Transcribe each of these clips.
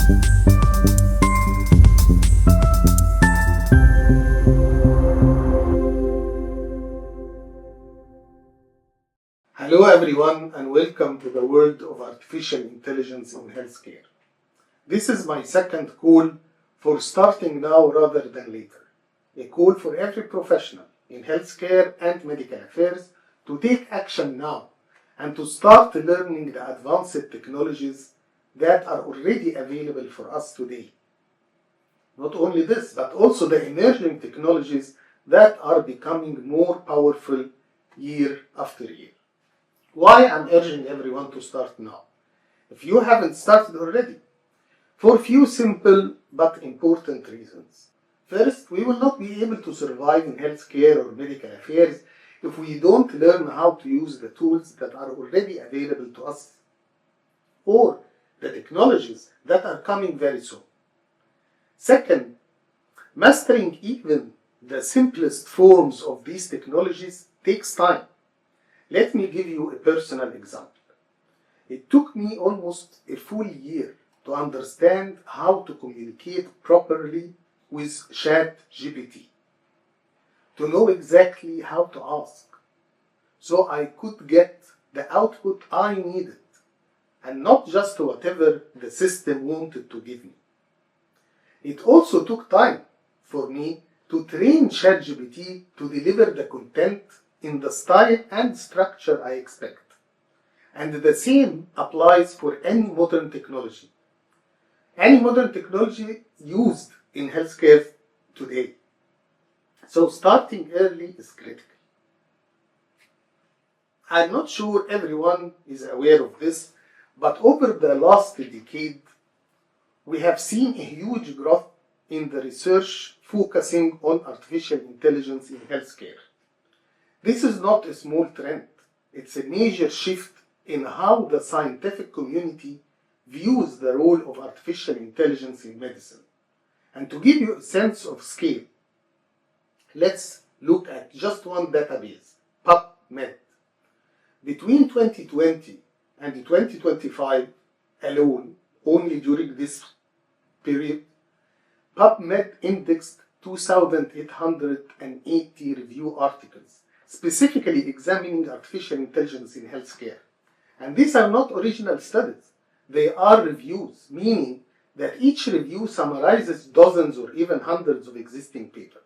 Hello everyone and welcome to the world of artificial intelligence in healthcare. This is my second call for starting now rather than later. A call for every professional in healthcare and medical affairs to take action now and to start learning the advanced technologies that are already available for us today. Not only this, but also the emerging technologies that are becoming more powerful year after year. Why I'm urging everyone to start now, if you haven't started already? For a few simple but important reasons. First, we will not be able to survive in healthcare or medical affairs if we don't learn how to use the tools that are already available to us, or the technologies that are coming very soon. Second, mastering even the simplest forms of these technologies takes time. Let me give you a personal example. It took me almost a full year to understand how to communicate properly with ChatGPT, to know exactly how to ask, so I could get the output I needed, and not just whatever the system wanted to give me. It also took time for me to train ChatGPT to deliver the content in the style and structure I expect. And the same applies for any modern technology. Any modern technology used in healthcare today. So starting early is critical. I'm not sure everyone is aware of this, but over the last decade, we have seen a huge growth in the research focusing on artificial intelligence in healthcare. This is not a small trend. It's a major shift in how the scientific community views the role of artificial intelligence in medicine. And to give you a sense of scale, let's look at just one database, PubMed. Between 2020 and 2025 alone, only during this period, PubMed indexed 2,880 review articles, specifically examining artificial intelligence in healthcare. And these are not original studies. They are reviews, meaning that each review summarizes dozens or even hundreds of existing papers.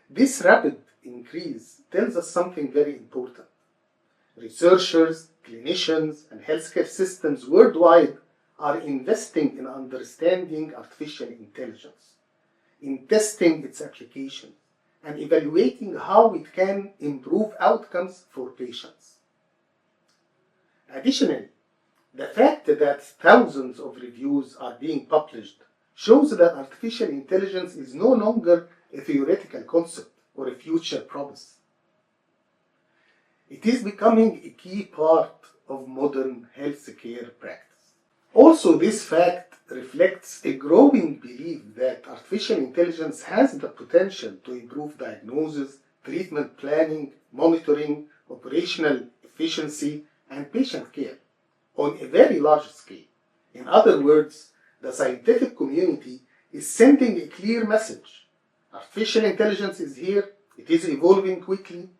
This rapid increase tells us something very important. Researchers, clinicians, and healthcare systems worldwide are investing in understanding artificial intelligence, in testing its application, and evaluating how it can improve outcomes for patients. Additionally, the fact that thousands of reviews are being published shows that artificial intelligence is no longer a theoretical concept or a future promise. It is becoming a key part of modern healthcare practice. Also, this fact reflects a growing belief that artificial intelligence has the potential to improve diagnosis, treatment planning, monitoring, operational efficiency, and patient care on a very large scale. In other words, the scientific community is sending a clear message. Artificial intelligence is here, it is evolving quickly,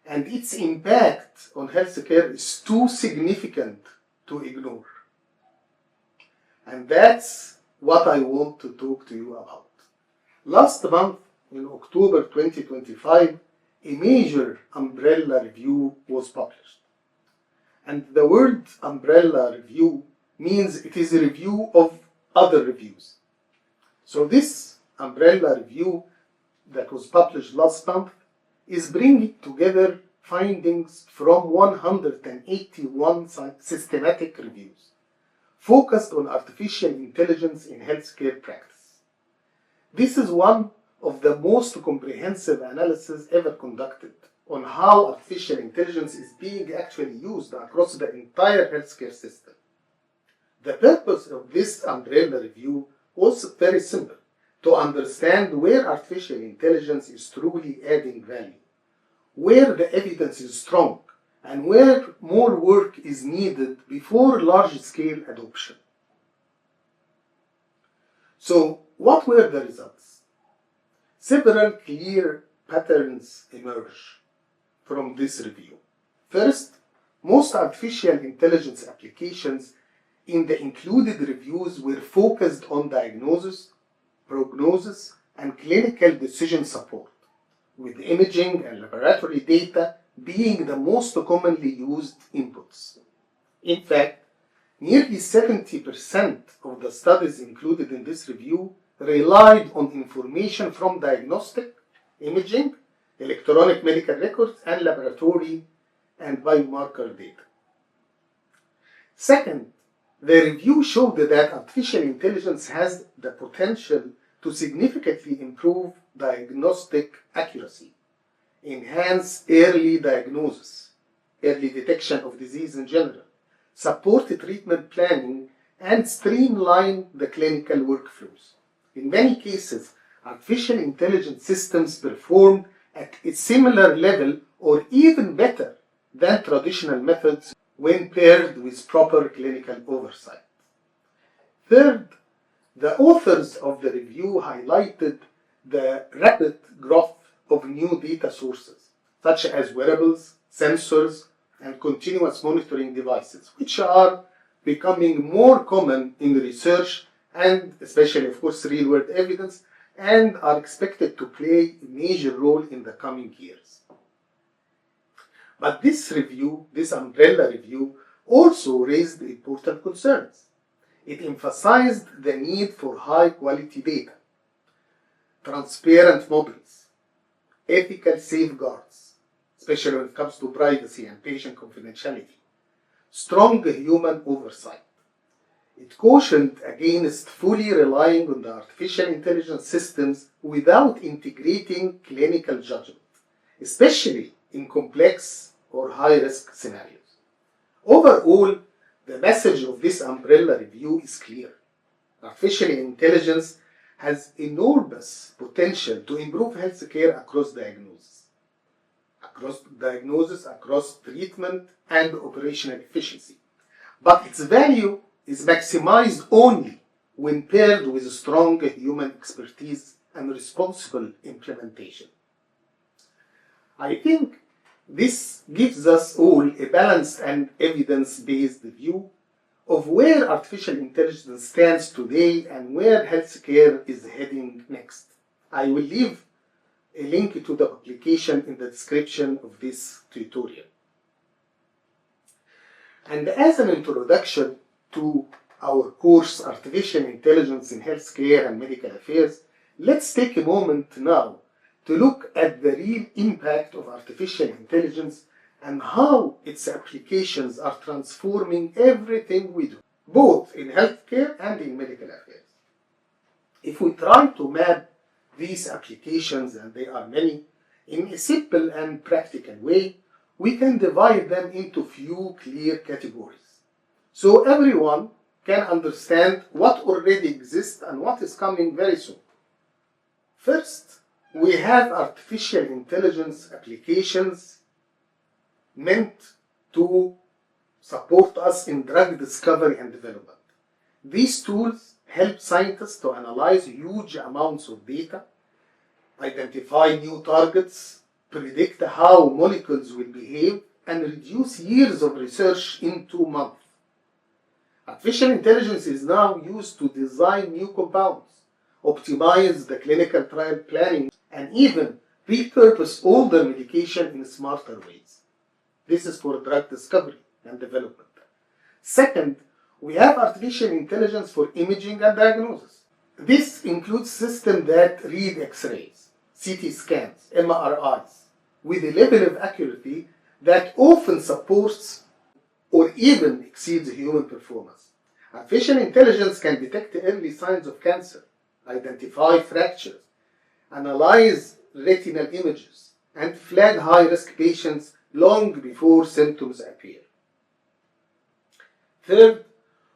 and its impact on healthcare is too significant to ignore. And that's what I want to talk to you about. Last month, in October 2025, a major umbrella review was published. And the word umbrella review means it is a review of other reviews. So this umbrella review that was published last month is bringing together findings from 181 systematic reviews focused on artificial intelligence in healthcare practice. This is one of the most comprehensive analyses ever conducted on how artificial intelligence is being actually used across the entire healthcare system. The purpose of this umbrella review was very simple: to understand where artificial intelligence is truly adding value, where the evidence is strong, and where more work is needed before large-scale adoption. So, what were the results? Several clear patterns emerge from this review. First, most artificial intelligence applications in the included reviews were focused on diagnosis, prognosis, and clinical decision support, with imaging and laboratory data being the most commonly used inputs. In fact, nearly 70% of the studies included in this review relied on information from diagnostic, imaging, electronic medical records, and laboratory and biomarker data. Second, the review showed that artificial intelligence has the potential to significantly improve diagnostic accuracy, enhance early diagnosis, early detection of disease in general, support treatment planning, and streamline the clinical workflows. In many cases, artificial intelligence systems performed at a similar level or even better than traditional methods when paired with proper clinical oversight. Third, the authors of the review highlighted the rapid growth of new data sources, such as wearables, sensors, and continuous monitoring devices, which are becoming more common in research and especially, of course, real-world evidence, and are expected to play a major role in the coming years. But this review, this umbrella review, also raised important concerns. It emphasized the need for high-quality data, transparent models, ethical safeguards, especially when it comes to privacy and patient confidentiality, strong human oversight. It cautioned against fully relying on the artificial intelligence systems without integrating clinical judgment, especially in complex or high-risk scenarios. Overall, the message of this umbrella review is clear. Artificial intelligence has enormous potential to improve healthcare across diagnosis, across treatment, and operational efficiency. But its value is maximized only when paired with strong human expertise and responsible implementation. I think this gives us all a balanced and evidence-based view of where artificial intelligence stands today and where healthcare is heading next. I will leave a link to the publication in the description of this tutorial. And as an introduction to our course, Artificial Intelligence in Healthcare and Medical Affairs, let's take a moment now to look at the real impact of artificial intelligence and how its applications are transforming everything we do, both in healthcare and in medical affairs. If we try to map these applications, and they are many, in a simple and practical way, we can divide them into few clear categories, so everyone can understand what already exists and what is coming very soon. First, we have artificial intelligence applications meant to support us in drug discovery and development. These tools help scientists to analyze huge amounts of data, identify new targets, predict how molecules will behave, and reduce years of research into months. Artificial intelligence is now used to design new compounds, optimize the clinical trial planning, and even repurpose older medication in smarter ways. This is for drug discovery and development. Second, we have artificial intelligence for imaging and diagnosis. This includes systems that read X-rays, CT scans, MRIs, with a level of accuracy that often supports or even exceeds human performance. Artificial intelligence can detect early signs of cancer, identify fractures, analyze retinal images, and flag high-risk patients long before symptoms appear. Third,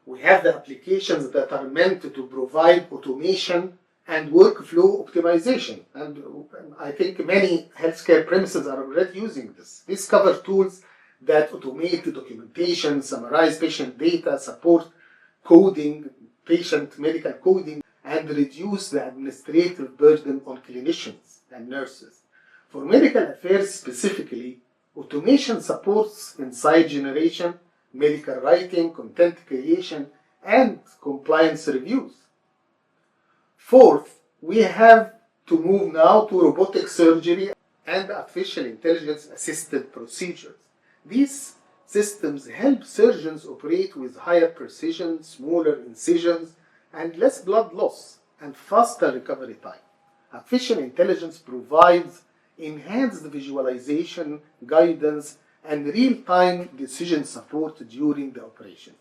we have the applications that are meant to provide automation and workflow optimization. And I think many healthcare premises are already using this. These cover tools that automate documentation, summarize patient data, support coding, patient medical coding, and reduce the administrative burden on clinicians and nurses. For medical affairs specifically, automation supports insight generation, medical writing, content creation, and compliance reviews. Fourth, we have to move now to robotic surgery and artificial intelligence assisted procedures. These systems help surgeons operate with higher precision, smaller incisions, and less blood loss and faster recovery time. Artificial intelligence provides enhanced visualization, guidance, and real-time decision support during the operations.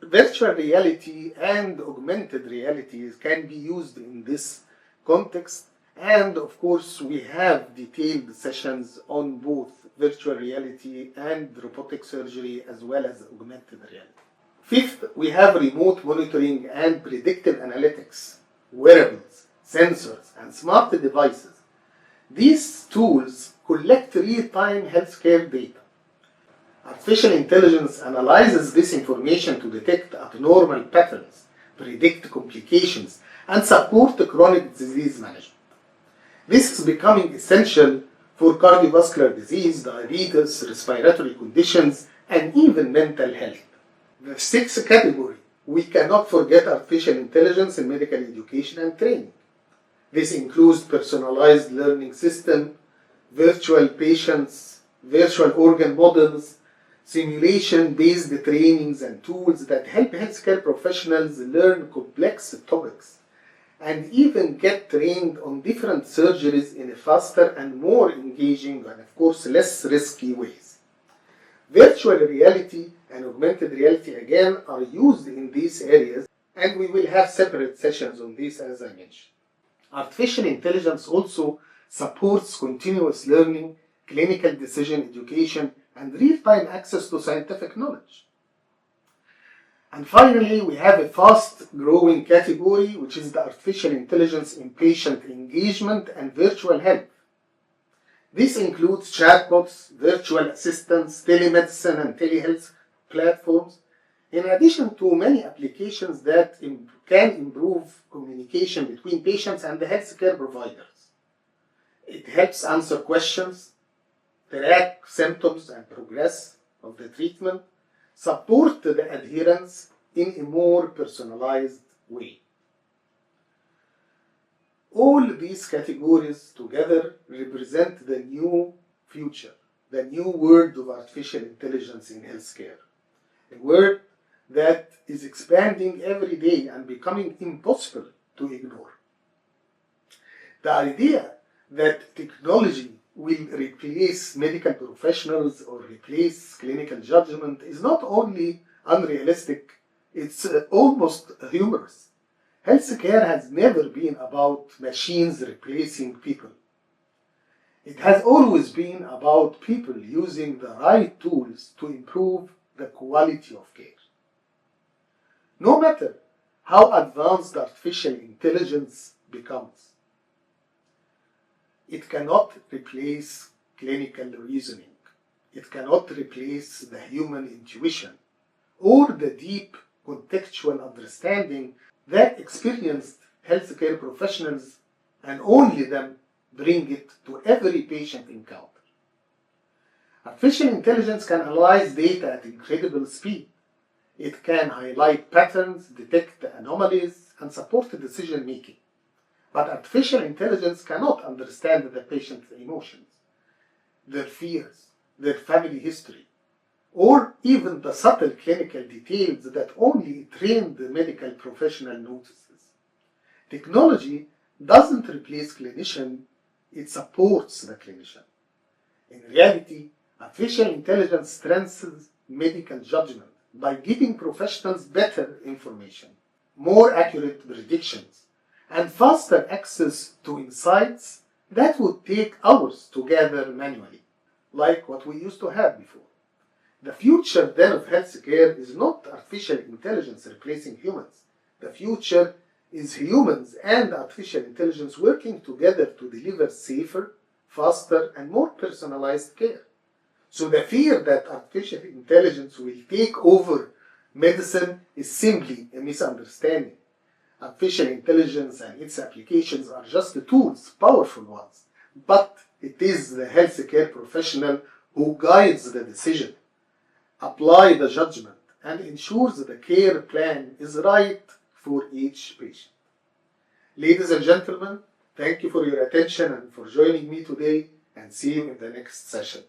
Virtual reality and augmented reality can be used in this context, and of course we have detailed sessions on both virtual reality and robotic surgery as well as augmented reality. Fifth, we have remote monitoring and predictive analytics, wearables, sensors, and smart devices. These tools collect real-time healthcare data. Artificial intelligence analyzes this information to detect abnormal patterns, predict complications, and support chronic disease management. This is becoming essential for cardiovascular disease, diabetes, respiratory conditions, and even mental health. The sixth category, we cannot forget artificial intelligence in medical education and training. This includes personalized learning system, virtual patients, virtual organ models, simulation-based trainings and tools that help healthcare professionals learn complex topics and even get trained on different surgeries in a faster and more engaging and of course less risky ways. Virtual reality and augmented reality again are used in these areas, and we will have separate sessions on this as I mentioned. Artificial intelligence also supports continuous learning, clinical decision education, and real-time access to scientific knowledge. And finally, we have a fast-growing category, which is the artificial intelligence in patient engagement and virtual health. This includes chatbots, virtual assistants, telemedicine, and telehealth platforms, in addition to many applications that can improve communication between patients and the healthcare providers. It helps answer questions, track symptoms and progress of the treatment, support the adherence in a more personalized way. All these categories together represent the new future, the new world of artificial intelligence in healthcare, a world that is expanding every day and becoming impossible to ignore. The idea that technology will replace medical professionals or replace clinical judgment is not only unrealistic, it's almost humorous. Healthcare has never been about machines replacing people. It has always been about people using the right tools to improve the quality of care. No matter how advanced artificial intelligence becomes, it cannot replace clinical reasoning. It cannot replace the human intuition or the deep contextual understanding that experienced healthcare professionals and only them bring it to every patient encounter. Artificial intelligence can analyze data at incredible speed. It can highlight patterns, detect anomalies, and support decision making. But artificial intelligence cannot understand the patient's emotions, their fears, their family history, or even the subtle clinical details that only a trained medical professional notices. Technology doesn't replace clinician, it supports the clinician. In reality, artificial intelligence strengthens medical judgment by giving professionals better information, more accurate predictions, and faster access to insights that would take hours to gather manually, like what we used to have before. The future then of healthcare is not artificial intelligence replacing humans. The future is humans and artificial intelligence working together to deliver safer, faster, and more personalized care. So the fear that artificial intelligence will take over medicine is simply a misunderstanding. Artificial intelligence and its applications are just tools, powerful ones, but it is the healthcare professional who guides the decision, applies the judgment, and ensures the care plan is right for each patient. Ladies and gentlemen, thank you for your attention and for joining me today, and see you in the next session.